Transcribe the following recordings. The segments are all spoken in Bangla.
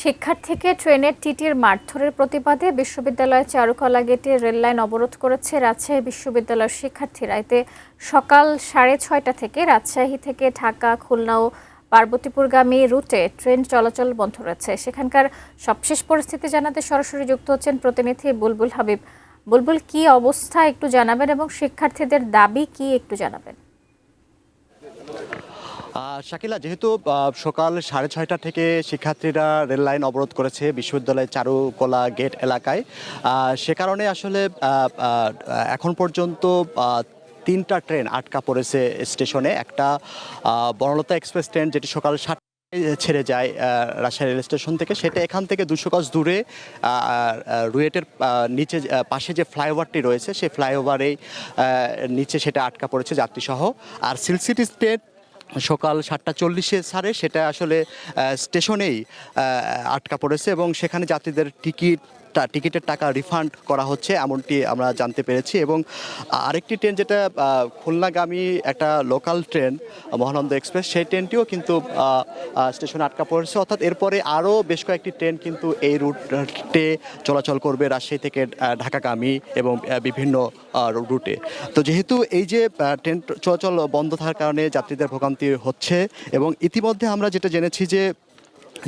শিক্ষার্থীকে ট্রেনের টিটির মারধরের প্রতিবাদে বিশ্ববিদ্যালয়ের চারুকলা গেটে রেললাইন অবরোধ করেছে রাজশাহী বিশ্ববিদ্যালয়ের শিক্ষার্থীরা। এতে সকাল 6:30 থেকে রাজশাহী থেকে ঢাকা, খুলনা ও পার্বতীপুরগামী রুটে ট্রেন চলাচল বন্ধ রয়েছে। সেখানকার সবশেষ পরিস্থিতি জানাতে সরাসরি যুক্ত হচ্ছেন প্রতিনিধি বুলবুল হাবিব। বুলবুল, কি অবস্থা একটু জানাবেন এবং শিক্ষার্থীদের দাবি কি একটু জানাবেন? শাকিলা, যেহেতু সকাল 6:30 থেকে শিক্ষার্থীরা রেল লাইন অবরোধ করেছে বিশ্ববিদ্যালয়ের চারুকলা গেট এলাকায়, সে কারণে আসলে এখন পর্যন্ত 3টা ট্রেন আটকা পড়েছে স্টেশনে। একটা বনলতা এক্সপ্রেস ট্রেন, যেটি সকাল 7টায় ছেড়ে যায় রাজশাহী রেল স্টেশন থেকে, সেটা এখান থেকে 200 গজ দূরে রুয়েটের নিচে পাশে যে ফ্লাইওভারটি রয়েছে সেই ফ্লাইওভারেই নিচে সেটা আটকা পড়েছে যাত্রীসহ। আর সিলসিটি ট্রেন সকাল 7:40 ছাড়ে, সেটা আসলে স্টেশনেই আটকা পড়েছে এবং সেখানে যাত্রীদের টিকিটের টাকা রিফান্ড করা হচ্ছে, এমনটি আমরা জানতে পেরেছি। এবং আরেকটি ট্রেন, যেটা খুলনাগামী একটা লোকাল ট্রেন মহানন্দ এক্সপ্রেস, সেই ট্রেনটিও কিন্তু স্টেশনে আটকা পড়েছে। অর্থাৎ এরপরে আরও বেশ কয়েকটি ট্রেন কিন্তু এই রুটে চলাচল করবে, রাজশাহী থেকে ঢাকাগামী এবং বিভিন্ন রুটে। তো যেহেতু এই যে ট্রেন চলাচল বন্ধ থাকার কারণে যাত্রীদের ভোগান্তি হচ্ছে, এবং ইতিমধ্যে আমরা যেটা জেনেছি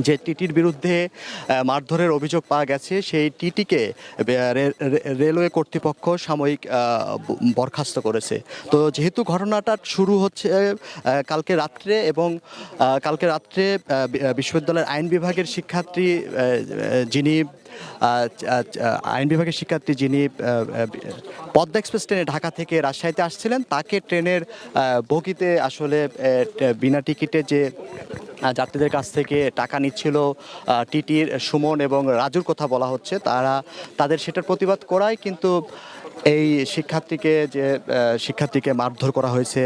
যে টিটির বিরুদ্ধে মারধরের অভিযোগ পাওয়া গেছে, সেই টিটিকে রেলওয়ে কর্তৃপক্ষ সাময়িক বরখাস্ত করেছে। তো যেহেতু ঘটনাটা শুরু হচ্ছে কালকে রাত্রে, এবং কালকে রাত্রে বিশ্ববিদ্যালয়ের আইন বিভাগের শিক্ষার্থী যিনি পদ্মা এক্সপ্রেস ট্রেনে ঢাকা থেকে রাজশাহীতে আসছিলেন, তাকে ট্রেনের বগিতে আসলে বিনা টিকিটে যে যাত্রীদের কাছ থেকে টাকা নিচ্ছিল টিটির সুমন এবং রাজুর কথা বলা হচ্ছে, তাদের সেটার প্রতিবাদ করায় কিন্তু এই শিক্ষার্থীকে মারধর করা হয়েছে,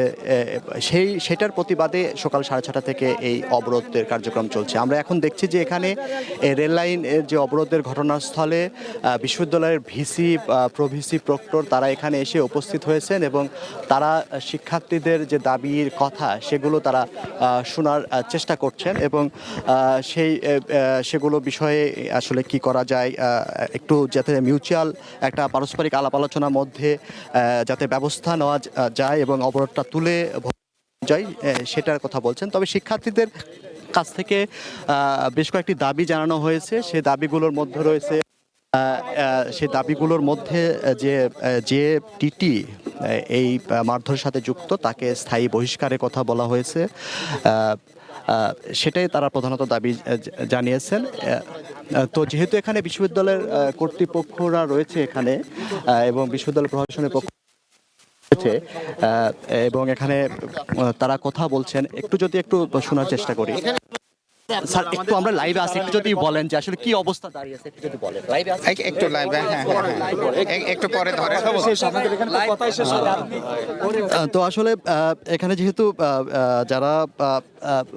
সেটার প্রতিবাদে সকাল 6:30 থেকে এই অবরোধের কার্যক্রম চলছে। আমরা এখন দেখছি যে এখানে রেল লাইনের যে অবরোধের ঘটনাস্থলে বিশ্ববিদ্যালয়ের ভিসি, প্রভিসি, প্রক্টর তারা এখানে এসে উপস্থিত হয়েছেন এবং তারা শিক্ষার্থীদের যে দাবির কথা সেগুলো তারা শোনার চেষ্টা করছেন, এবং সেগুলো বিষয়ে আসলে কি করা যায়, একটু যাতে মিউচুয়াল একটা পারস্পরিক আলাপ আলোচনার মধ্যে যাতে ব্যবস্থা নেওয়া যায় এবং অবরোধটা তুলে যায়, সেটার কথা বলছেন। তবে শিক্ষার্থীদের কাছ থেকে বেশ কয়েকটি দাবি জানানো হয়েছে। সেই দাবিগুলোর মধ্যে যে টিটি এই মারধরের সাথে যুক্ত তাকে স্থায়ী বহিষ্কারের কথা বলা হয়েছে, সেটাই তারা প্রধানত দাবি জানিয়েছেন। তো যেহেতু এখানে বিশ্ববিদ্যালয়ের কর্তৃপক্ষরা রয়েছে এখানে, এবং বিশ্ববিদ্যালয় প্রশাসনের পক্ষ রয়েছে, এবং এখানে তারা কথা বলছেন, একটু শোনার চেষ্টা করি। স্যার, একটু আমরা লাইভে আছি, একটু যদি বলেন যে আসলে কি অবস্থা দাঁড়িয়েছে, একটু যদি বলেন। লাইভে আছি, একটু লাইভে, হ্যাঁ, একটু পরে ধরে। তো আসলে এখানে যেহেতু যারা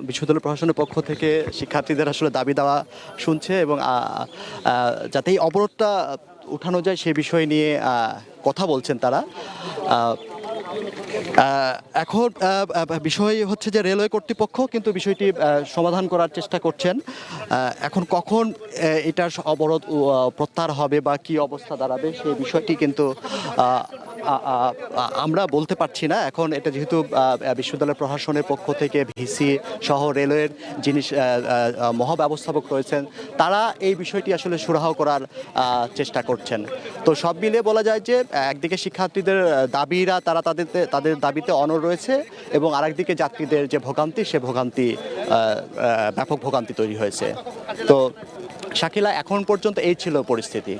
বিশ্ববিদ্যালয় প্রশাসনের পক্ষ থেকে শিক্ষার্থীদের আসলে দাবি দেওয়া শুনছে, এবং যাতে এই অবরোধটা উঠানো যায় সে বিষয় নিয়ে কথা বলছেন তারা। এখন বিষয় হচ্ছে যে রেলওয়ে কর্তৃপক্ষ কিন্তু বিষয়টি সমাধান করার চেষ্টা করছেন। এখন কখন এটার অবরোধ প্রত্যাহার হবে বা কি অবস্থা দাঁড়াবে সেই বিষয়টি কিন্তু আমরা বলতে পারছি না। এখন এটা যেহেতু বিশ্ববিদ্যালয় প্রশাসনের পক্ষ থেকে ভিসি সহ রেলওয়ের যিনি মহাব্যবস্থাপক রয়েছেন, তারা এই বিষয়টি আসলে সুরাহা করার চেষ্টা করছেন। তো সব মিলিয়ে বলা যায় যে একদিকে শিক্ষার্থীদের দাবিরা তাদের দাবিতে অনড় রয়েছে, এবং আরেকদিকে যাত্রীদের যে ভোগান্তি, সে ভোগান্তি ব্যাপক ভোগান্তি তৈরি হয়েছে। তো শাকিলা, এখন পর্যন্ত এই ছিল পরিস্থিতি।